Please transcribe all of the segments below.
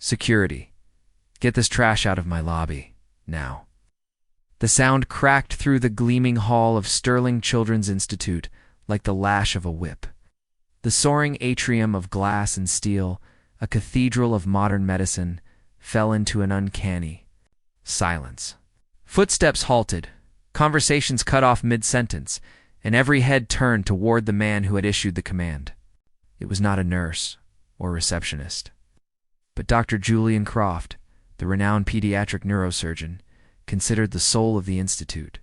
Security. Get this trash out of my lobby, now. The sound cracked through the gleaming hall of Sterling Children's Institute like the lash of a whip. The soaring atrium of glass and steel, a cathedral of modern medicine, fell into an uncanny silence. Footsteps halted, conversations cut off mid-sentence, and every head turned toward the man who had issued the command. It was not a nurse or receptionist, but Dr. Julian Croft, the renowned pediatric neurosurgeon, considered the soul of the institute.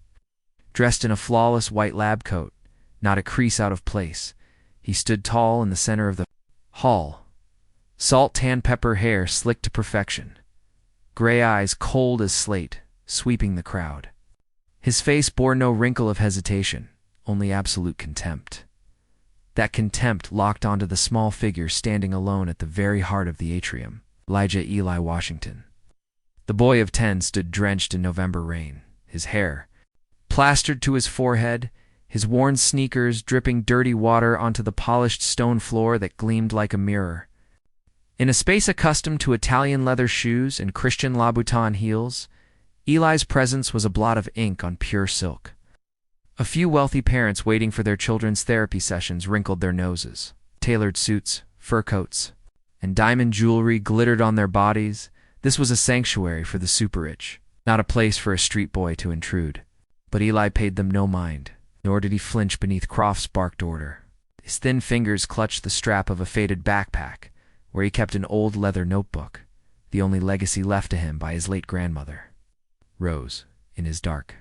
Dressed in a flawless white lab coat, not a crease out of place, he stood tall in the center of the hall. Salt tan pepper hair slicked to perfection, gray eyes cold as slate, sweeping the crowd. His face bore no wrinkle of hesitation, only absolute contempt. That contempt locked onto the small figure standing alone at the very heart of the atrium, Elijah Eli Washington. The boy of 10 stood drenched in November rain, his hair plastered to his forehead, his worn sneakers dripping dirty water onto the polished stone floor that gleamed like a mirror. In a space accustomed to Italian leather shoes and Christian Louboutin heels, Eli's presence was a blot of ink on pure silk. A few wealthy parents waiting for their children's therapy sessions wrinkled their noses. Tailored suits, fur coats, and diamond jewelry glittered on their bodies. This was a sanctuary for the super-rich, not a place for a street boy to intrude. But Eli paid them no mind, nor did he flinch beneath Croft's barked order. His thin fingers clutched the strap of a faded backpack, where he kept an old leather notebook, the only legacy left to him by his late grandmother. Rose, in his dark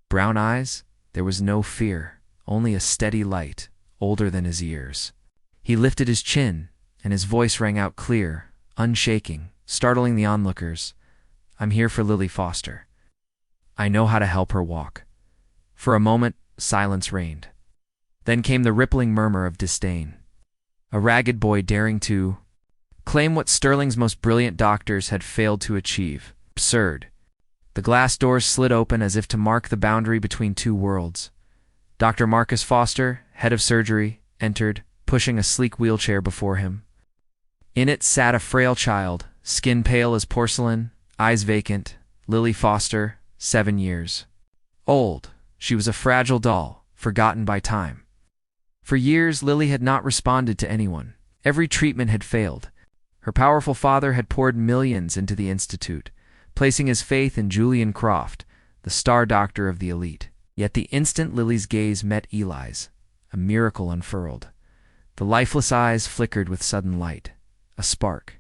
brown eyes, there was no fear, only a steady light, older than his years. He lifted his chin, and his voice rang out clear, unshaking, startling the onlookers. "I'm here for Lily Foster. I know how to help her walk." For a moment, silence reigned. Then came the rippling murmur of disdain. A ragged boy daring to claim what Sterling's most brilliant doctors had failed to achieve. Absurd. The glass doors slid open as if to mark the boundary between two worlds. Dr. Marcus Foster, head of surgery, entered, pushing a sleek wheelchair before him. In it sat a frail child, skin pale as porcelain, eyes vacant. Lily Foster, 7 years old. She was a fragile doll, forgotten by time. For years, Lily had not responded to anyone. Every treatment had failed. Her powerful father had poured millions into the institute, placing his faith in Julian Croft, the star doctor of the elite. Yet the instant Lily's gaze met Eli's, a miracle unfurled. The lifeless eyes flickered with sudden light, a spark,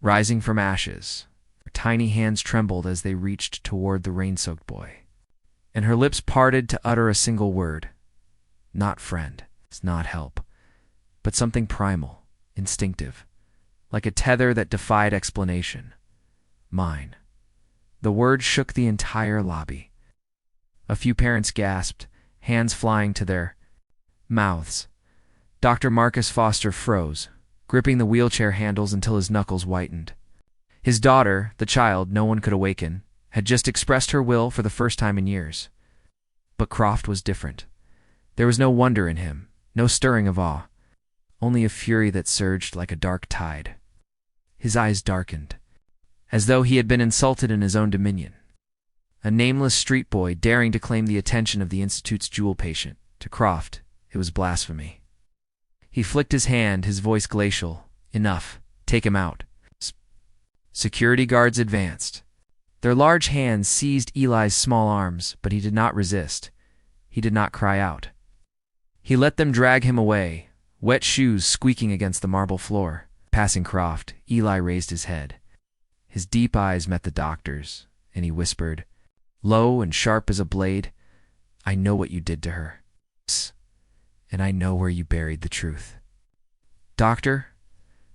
rising from ashes. Her tiny hands trembled as they reached toward the rain-soaked boy, and her lips parted to utter a single word. Not friend, not help, but something primal, instinctive, like a tether that defied explanation. Mine. The word shook the entire lobby. A few parents gasped, hands flying to their mouths. Dr. Marcus Foster froze, gripping the wheelchair handles until his knuckles whitened. His daughter, the child no one could awaken, had just expressed her will for the first time in years. But Croft was different. There was no wonder in him, no stirring of awe, only a fury that surged like a dark tide. His eyes darkened, as though he had been insulted in his own dominion. A nameless street boy daring to claim the attention of the institute's jewel patient. To Croft, it was blasphemy. He flicked his hand, his voice glacial. "Enough. Take him out." Security guards advanced. Their large hands seized Eli's small arms, but he did not resist. He did not cry out. He let them drag him away, wet shoes squeaking against the marble floor. Passing Croft, Eli raised his head. His deep eyes met the doctor's, and he whispered, low and sharp as a blade, "I know what you did to her. And I know where you buried the truth." "Doctor?"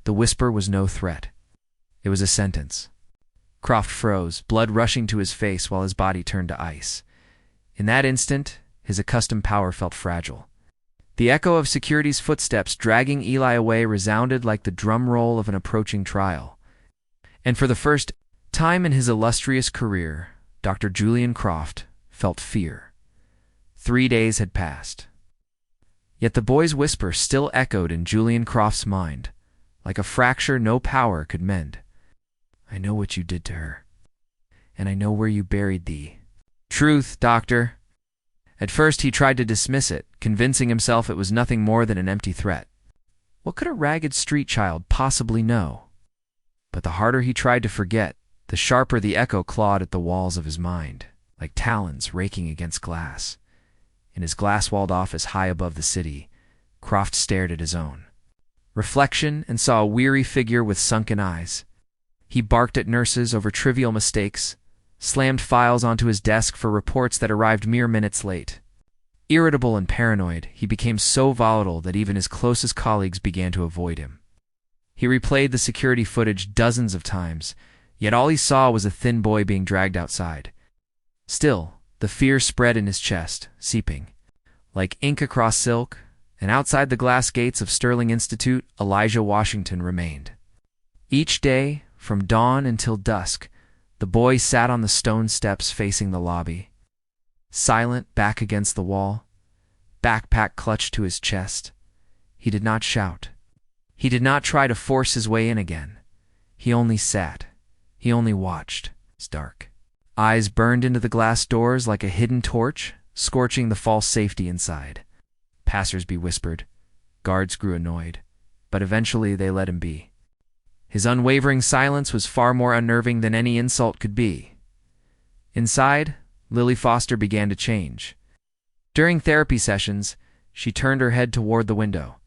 The whisper was no threat. It was a sentence. Croft froze, blood rushing to his face while his body turned to ice. In that instant, his accustomed power felt fragile. The echo of security's footsteps dragging Eli away resounded like the drum roll of an approaching trial. And for the first time in his illustrious career, Dr. Julian Croft felt fear. 3 days had passed. Yet the boy's whisper still echoed in Julian Croft's mind, like a fracture no power could mend. I know what you did to her, and I know where you buried thee. Truth, doctor. At first he tried to dismiss it, convincing himself it was nothing more than an empty threat. What could a ragged street child possibly know? But the harder he tried to forget, the sharper the echo clawed at the walls of his mind, like talons raking against glass. In his glass-walled office high above the city, Croft stared at his own reflection and saw a weary figure with sunken eyes. He barked at nurses over trivial mistakes, slammed files onto his desk for reports that arrived mere minutes late. Irritable and paranoid, he became so volatile that even his closest colleagues began to avoid him. He replayed the security footage dozens of times, yet all he saw was a thin boy being dragged outside. Still, the fear spread in his chest, seeping like ink across silk, and outside the glass gates of Sterling Institute, Elijah Washington remained. Each day, from dawn until dusk, the boy sat on the stone steps facing the lobby, silent back against the wall, backpack clutched to his chest. He did not shout. He did not try to force his way in again. He only sat. He only watched. It's dark. Eyes burned into the glass doors like a hidden torch, scorching the false safety inside. Passersby whispered. Guards grew annoyed, but eventually they let him be. His unwavering silence was far more unnerving than any insult could be. Inside, Lily Foster began to change. During therapy sessions, she turned her head toward the window,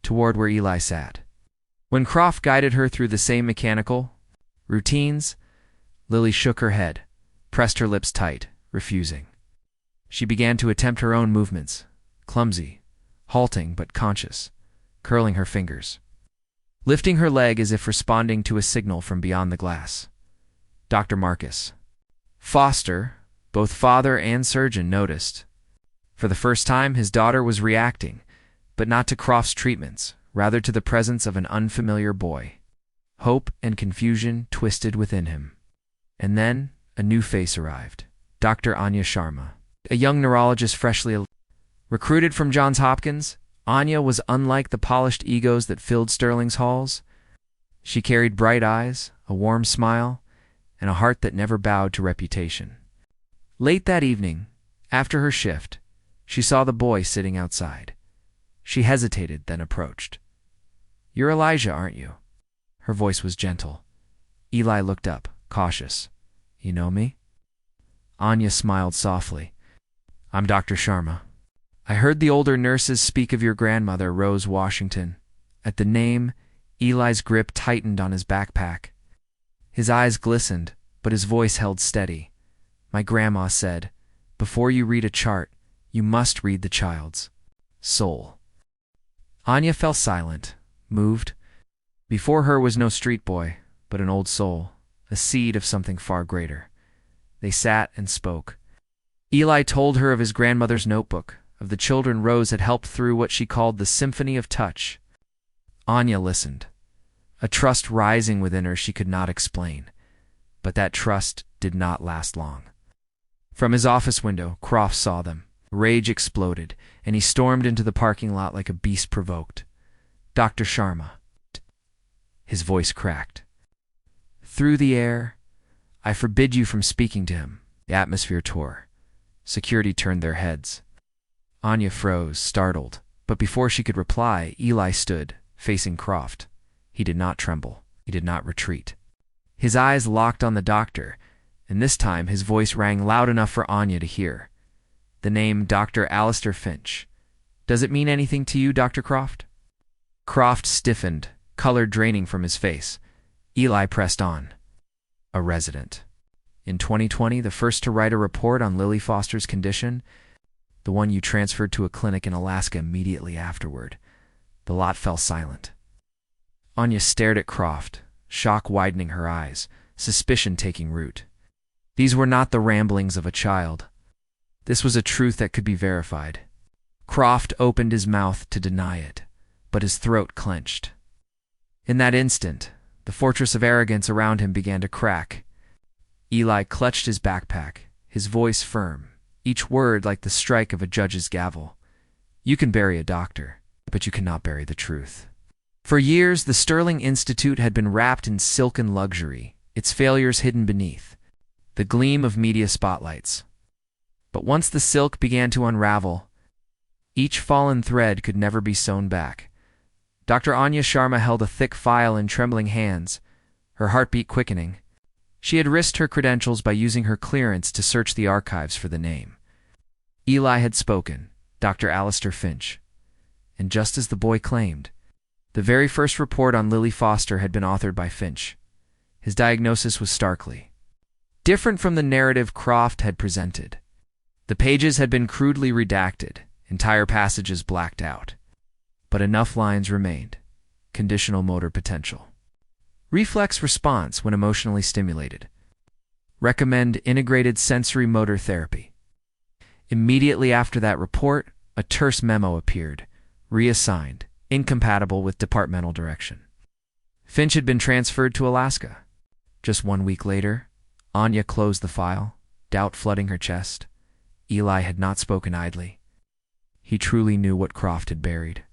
toward where Eli sat. When Croft guided her through the same mechanical routines, Lily shook her head, pressed her lips tight, refusing. She began to attempt her own movements, clumsy, halting but conscious, curling her fingers, lifting her leg as if responding to a signal from beyond the glass. Dr. Marcus Foster, both father and surgeon, noticed. For the first time, his daughter was reacting, but not to Croft's treatments, rather to the presence of an unfamiliar boy. Hope and confusion twisted within him. And then, a new face arrived. Dr. Anya Sharma, a young neurologist freshly recruited from Johns Hopkins. Anya was unlike the polished egos that filled Sterling's halls. She carried bright eyes, a warm smile, and a heart that never bowed to reputation. Late that evening, after her shift, she saw the boy sitting outside. She hesitated, then approached. "You're Elijah, aren't you?" Her voice was gentle. Eli looked up, cautious. "You know me?" Anya smiled softly. "I'm Dr. Sharma. I heard the older nurses speak of your grandmother, Rose Washington." At the name, Eli's grip tightened on his backpack. His eyes glistened, but his voice held steady. "My grandma said, before you read a chart, you must read the child's soul." Anya fell silent, moved. Before her was no street boy, but an old soul, a seed of something far greater. They sat and spoke. Eli told her of his grandmother's notebook, of the children Rose had helped through what she called the symphony of touch. Anya listened, a trust rising within her she could not explain. But that trust did not last long. From his office window, Croft saw them. Rage exploded, and he stormed into the parking lot like a beast provoked. "Dr. Sharma." His voice cracked. "Through the air, I forbid you from speaking to him." The atmosphere tore. Security turned their heads. Anya froze, startled, but before she could reply, Eli stood, facing Croft. He did not tremble. He did not retreat. His eyes locked on the doctor, and this time his voice rang loud enough for Anya to hear. The name Dr. Alistair Finch. "Does it mean anything to you, Dr. Croft?" Croft stiffened, color draining from his face. Eli pressed on. "A resident. In 2020, the first to write a report on Lily Foster's condition, the one you transferred to a clinic in Alaska immediately afterward." The lot fell silent. Anya stared at Croft, shock widening her eyes, suspicion taking root. These were not the ramblings of a child. This was a truth that could be verified. Croft opened his mouth to deny it, but his throat clenched. In that instant, the fortress of arrogance around him began to crack. Eli clutched his backpack, his voice firm, each word like the strike of a judge's gavel. "You can bury a doctor, but you cannot bury the truth." For years, the Sterling Institute had been wrapped in silken luxury, its failures hidden beneath the gleam of media spotlights. But once the silk began to unravel, each fallen thread could never be sewn back. Dr. Anya Sharma held a thick file in trembling hands, her heartbeat quickening. She had risked her credentials by using her clearance to search the archives for the name. Eli had spoken, Dr. Alistair Finch. And just as the boy claimed, the very first report on Lily Foster had been authored by Finch. His diagnosis was starkly different from the narrative Croft had presented. The pages had been crudely redacted, entire passages blacked out. But enough lines remained. Conditional motor potential. Reflex response when emotionally stimulated. Recommend integrated sensory motor therapy. Immediately after that report, a terse memo appeared, reassigned, incompatible with departmental direction. Finch had been transferred to Alaska. Just 1 week later, Anya closed the file, doubt flooding her chest. Eli had not spoken idly. He truly knew what Croft had buried.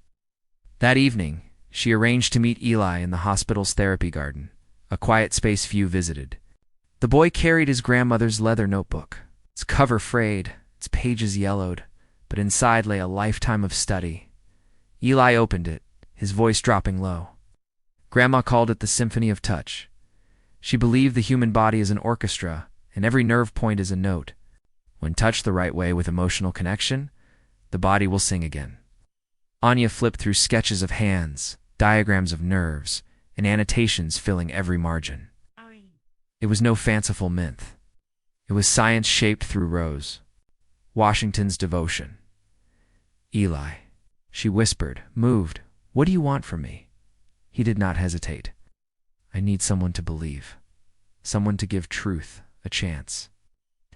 That evening, she arranged to meet Eli in the hospital's therapy garden, a quiet space few visited. The boy carried his grandmother's leather notebook, its cover frayed, its pages yellowed, but inside lay a lifetime of study. Eli opened it, his voice dropping low. Grandma called it the Symphony of Touch. She believed the human body is an orchestra, and every nerve point is a note. When touched the right way with emotional connection, the body will sing again. Anya flipped through sketches of hands, diagrams of nerves, and annotations filling every margin. It was no fanciful myth. It was science shaped through rows. Washington's devotion. Eli, she whispered, moved, what do you want from me? He did not hesitate. I need someone to believe. Someone to give truth a chance.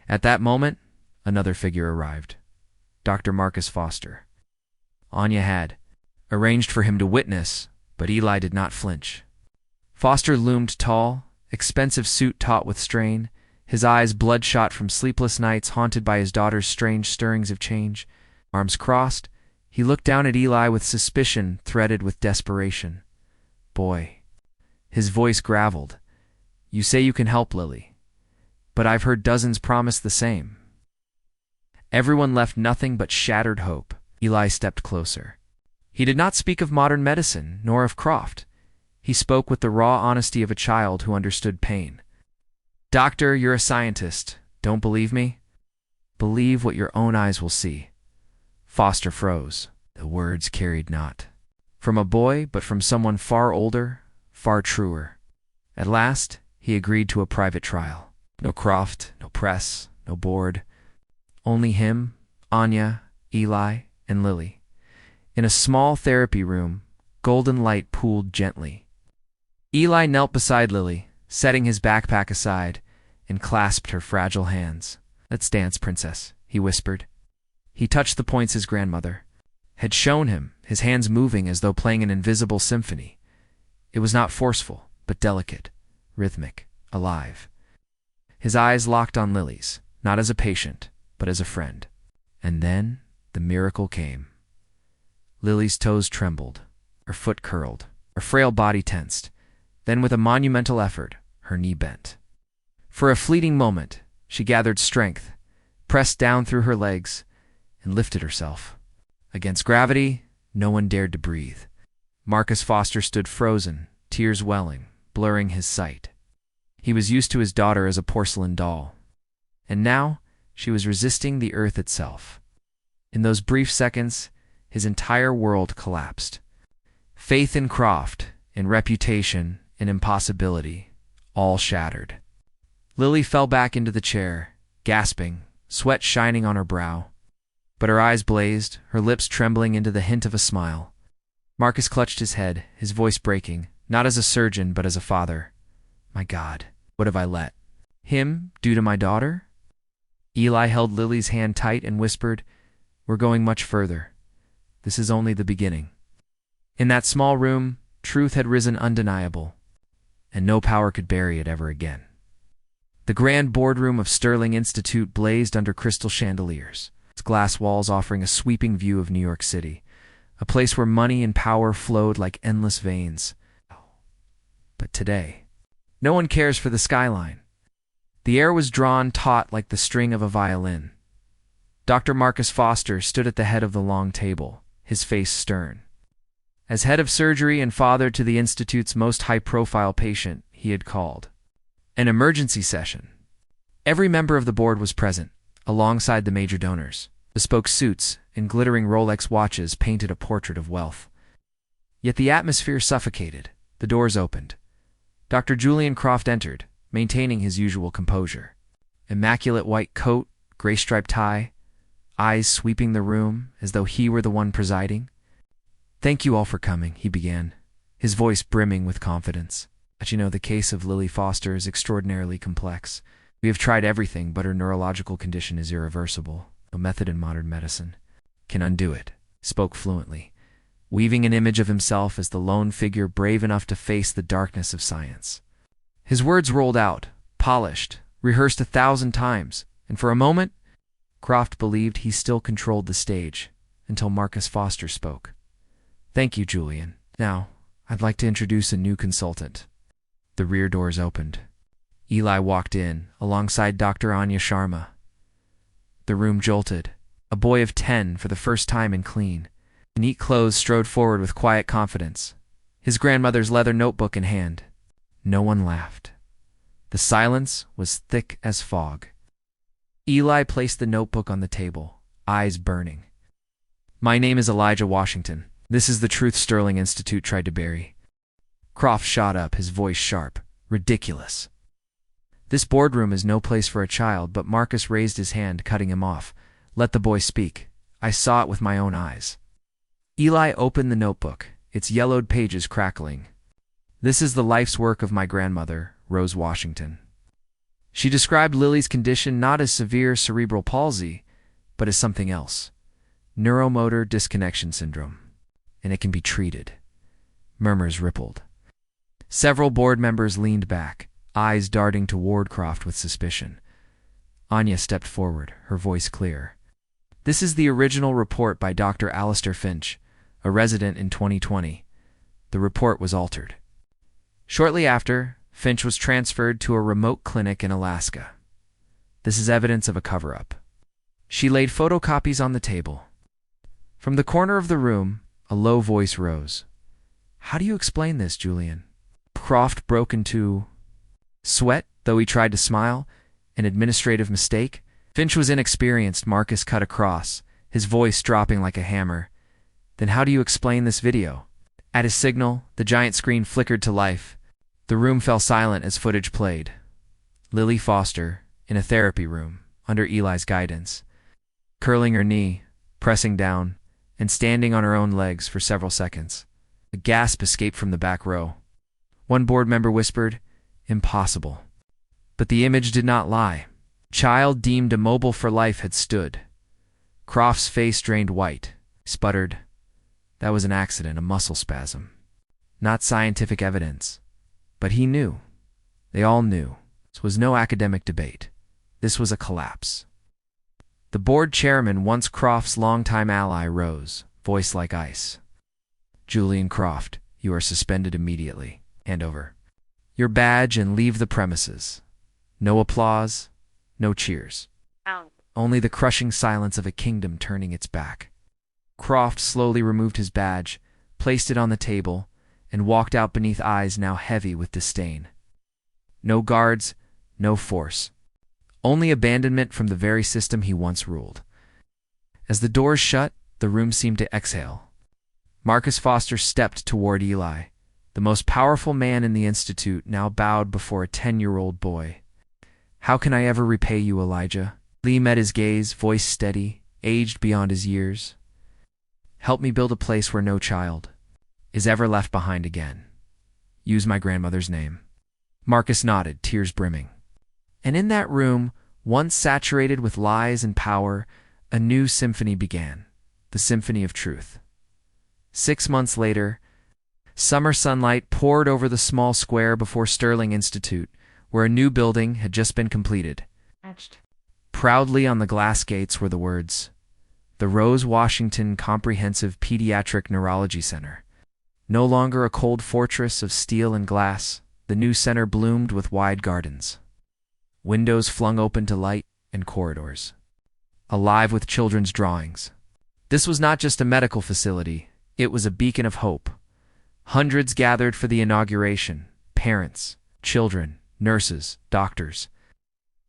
At that moment, another figure arrived. Dr. Marcus Foster. Anya had arranged for him to witness, but Eli did not flinch. Foster loomed tall, expensive suit taut with strain, his eyes bloodshot from sleepless nights haunted by his daughter's strange stirrings of change. Arms crossed, he looked down at Eli with suspicion threaded with desperation. Boy. His voice graveled. You say you can help Lily, but I've heard dozens promise the same. Everyone left nothing but shattered hope. Eli stepped closer. He did not speak of modern medicine, nor of Croft. He spoke with the raw honesty of a child who understood pain. Doctor, you're a scientist. Don't believe me? Believe what your own eyes will see. Foster froze. The words carried not from a boy, but from someone far older, far truer. At last, he agreed to a private trial. No Croft, no press, no board. Only him, Anya, Eli, and Lily. In a small therapy room, golden light pooled gently. Eli knelt beside Lily, setting his backpack aside, and clasped her fragile hands. Let's dance, princess, he whispered. He touched the points his grandmother had shown him, his hands moving as though playing an invisible symphony. It was not forceful, but delicate, rhythmic, alive. His eyes locked on Lily's, not as a patient, but as a friend. And then the miracle came. Lily's toes trembled, her foot curled, her frail body tensed. Then with a monumental effort, her knee bent. For a fleeting moment, she gathered strength, pressed down through her legs, and lifted herself. Against gravity, no one dared to breathe. Marcus Foster stood frozen, tears welling, blurring his sight. He was used to his daughter as a porcelain doll. And now, she was resisting the earth itself. In those brief seconds, his entire world collapsed. Faith in Croft, in reputation, in impossibility, all shattered. Lily fell back into the chair, gasping, sweat shining on her brow. But her eyes blazed, her lips trembling into the hint of a smile. Marcus clutched his head, his voice breaking, not as a surgeon, but as a father. My God, what have I let him do to my daughter? Eli held Lily's hand tight and whispered, We're going much further. This is only the beginning. In that small room, truth had risen undeniable, and no power could bury it ever again. The grand boardroom of Sterling Institute blazed under crystal chandeliers, its glass walls offering a sweeping view of New York City, a place where money and power flowed like endless veins. But today, No one cares for the skyline. The air was drawn taut like the string of a violin. Dr. Marcus Foster stood at the head of the long table, his face stern. As head of surgery and father to the Institute's most high-profile patient, he had called an emergency session. Every member of the board was present, alongside the major donors. Bespoke suits and glittering Rolex watches painted a portrait of wealth. Yet the atmosphere suffocated. The doors opened. Dr. Julian Croft entered, maintaining his usual composure. Immaculate white coat, gray-striped tie, eyes sweeping the room as though he were the one presiding. "Thank you all for coming," he began, his voice brimming with confidence. "But you know, the case of Lily Foster is extraordinarily complex. We have tried everything, but her neurological condition is irreversible. No method in modern medicine can undo it." Spoke fluently, weaving an image of himself as the lone figure brave enough to face the darkness of science. His words rolled out, polished, rehearsed 1,000 times, and for a moment, Croft believed he still controlled the stage, until Marcus Foster spoke. "Thank you, Julian. Now, I'd like to introduce a new consultant." The rear doors opened. Eli walked in, alongside Dr. Anya Sharma. The room jolted. A boy of 10, for the first time in clean, neat clothes, strode forward with quiet confidence, his grandmother's leather notebook in hand. No one laughed. The silence was thick as fog. Eli placed the notebook on the table, eyes burning. "My name is Elijah Washington. This is the truth Sterling Institute tried to bury." Croft shot up, his voice sharp. "Ridiculous. This boardroom is no place for a child," but Marcus raised his hand, cutting him off. "Let the boy speak. I saw it with my own eyes." Eli opened the notebook, its yellowed pages crackling. "This is the life's work of my grandmother, Rose Washington. She described Lily's condition not as severe cerebral palsy, but as something else. Neuromotor disconnection syndrome. And it can be treated." Murmurs rippled. Several board members leaned back, eyes darting toward Croft with suspicion. Anya stepped forward, her voice clear. "This is the original report by Dr. Alistair Finch, a resident in 2020. The report was altered. Shortly after, Finch was transferred to a remote clinic in Alaska. This is evidence of a cover-up." She laid photocopies on the table. From the corner of the room, a low voice rose. "How do you explain this, Julian?" Croft broke into sweat, though he tried to smile. "An administrative mistake?" Finch was inexperienced, Marcus cut across, his voice dropping like a hammer. "Then how do you explain this video?" At his signal, the giant screen flickered to life. The room fell silent as footage played. Lily Foster, in a therapy room, under Eli's guidance, curling her knee, pressing down, and standing on her own legs for several seconds. A gasp escaped from the back row. One board member whispered, "Impossible." But the image did not lie. Child deemed immobile for life had stood. Croft's face drained white, sputtered. That was an accident, a muscle spasm. Not scientific evidence. But he knew. They all knew. This was no academic debate. This was a collapse. The board chairman, once Croft's longtime ally, rose, voice like ice. "Julian Croft, you are suspended immediately. Hand over your badge and leave the premises." No applause, no cheers. Ow. Only the crushing silence of a kingdom turning its back. Croft slowly removed his badge, placed it on the table, and walked out beneath eyes now heavy with disdain. No guards, no force. Only abandonment from the very system he once ruled. As the doors shut, the room seemed to exhale. Marcus Foster stepped toward Eli. The most powerful man in the Institute now bowed before a 10-year-old boy. "How can I ever repay you, Elijah?" Lee met his gaze, voice steady, aged beyond his years. "Help me build a place where no child is ever left behind again. Use my grandmother's name." Marcus nodded, tears brimming. And in that room, once saturated with lies and power, a new symphony began, the symphony of truth. 6 months later, summer sunlight poured over the small square before Sterling Institute, where a new building had just been completed. Proudly on the glass gates were the words, "The Rose Washington Comprehensive Pediatric Neurology Center." No longer a cold fortress of steel and glass, the new center bloomed with wide gardens, windows flung open to light, and corridors alive with children's drawings. This was not just a medical facility, it was a beacon of hope. Hundreds gathered for the inauguration, parents, children, nurses, doctors.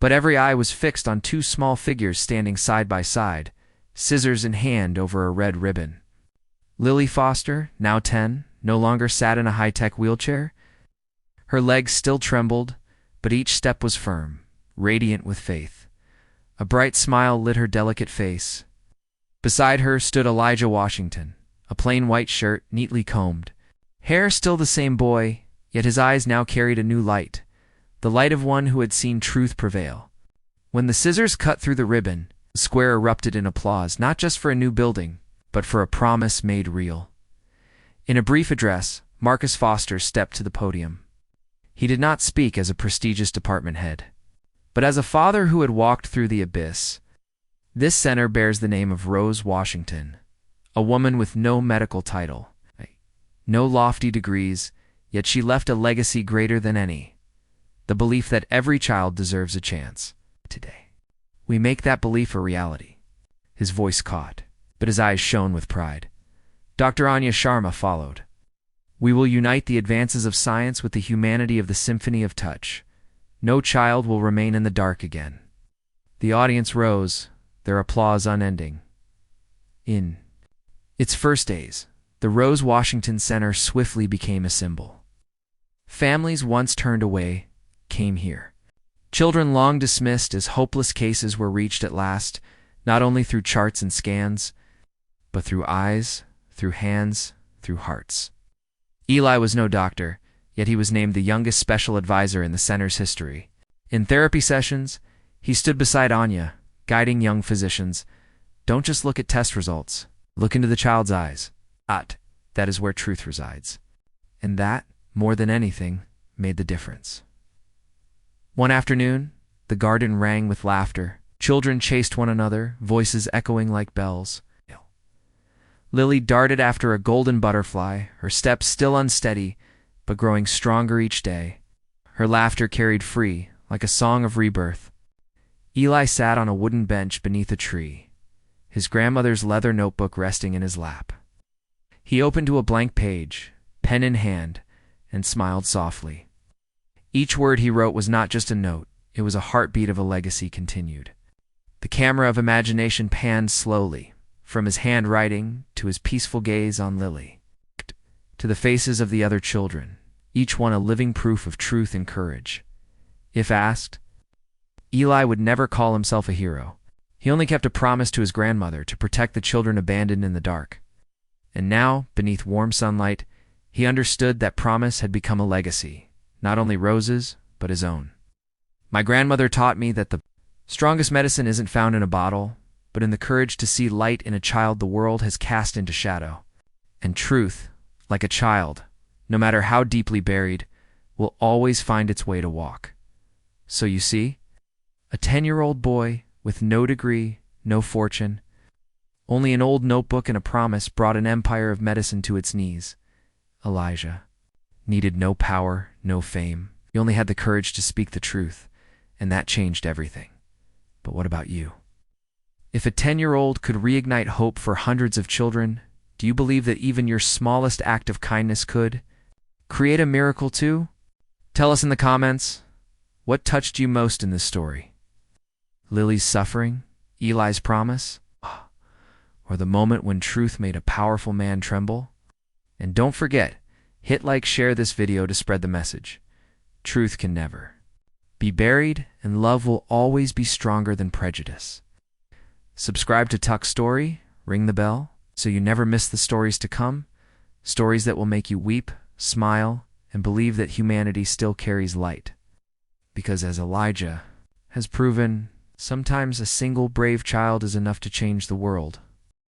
But every eye was fixed on two small figures standing side by side, scissors in hand over a red ribbon. Lily Foster, now 10, no longer sat in a high-tech wheelchair. Her legs still trembled, but each step was firm, radiant with faith. A bright smile lit her delicate face. Beside her stood Elijah Washington, a plain white shirt, neatly combed. Hair still the same boy, yet his eyes now carried a new light, the light of one who had seen truth prevail. When the scissors cut through the ribbon, the square erupted in applause, not just for a new building, but for a promise made real. In a brief address, Marcus Foster stepped to the podium. He did not speak as a prestigious department head, but as a father who had walked through the abyss. This center bears the name of Rose Washington, a woman with no medical title, no lofty degrees, yet she left a legacy greater than any. The belief that every child deserves a chance. Today, we make that belief a reality. His voice caught, but his eyes shone with pride. Dr. Anya Sharma followed. We will unite the advances of science with the humanity of the symphony of touch. No child will remain in the dark again. The audience rose, their applause unending. In its first days, the Rose Washington Center swiftly became a symbol. Families once turned away came here. Children long dismissed as hopeless cases were reached at last, not only through charts and scans, but through eyes, through hands, through hearts. Eli was no doctor, yet he was named the youngest special advisor in the center's history. In therapy sessions, he stood beside Anya, guiding young physicians. Don't just look at test results. Look into the child's eyes. That is where truth resides. And that, more than anything, made the difference. One afternoon, the garden rang with laughter. Children chased one another, voices echoing like bells. Lily darted after a golden butterfly, her steps still unsteady, but growing stronger each day. Her laughter carried free, like a song of rebirth. Eli sat on a wooden bench beneath a tree, his grandmother's leather notebook resting in his lap. He opened to a blank page, pen in hand, and smiled softly. Each word he wrote was not just a note, it was a heartbeat of a legacy continued. The camera of imagination panned slowly, from his handwriting to his peaceful gaze on Lily, to the faces of the other children, each one a living proof of truth and courage. If asked, Eli would never call himself a hero. He only kept a promise to his grandmother to protect the children abandoned in the dark. And now, beneath warm sunlight, he understood that promise had become a legacy, not only Rose's, but his own. My grandmother taught me that the strongest medicine isn't found in a bottle, but in the courage to see light in a child the world has cast into shadow. And truth, like a child, no matter how deeply buried, will always find its way to walk. So you see, a 10-year-old boy with no degree, no fortune, only an old notebook and a promise brought an empire of medicine to its knees. Elijah needed no power, no fame. He only had the courage to speak the truth, and that changed everything. But what about you? If a 10-year-old could reignite hope for hundreds of children, do you believe that even your smallest act of kindness could create a miracle too? Tell us in the comments, what touched you most in this story? Lily's suffering, Eli's promise, or the moment when truth made a powerful man tremble? And don't forget, hit like, share this video to spread the message. Truth can never be buried, and love will always be stronger than prejudice. Subscribe to Toch Story, ring the bell, so you never miss the stories to come, stories that will make you weep, smile, and believe that humanity still carries light. Because as Elijah has proven, sometimes a single brave child is enough to change the world.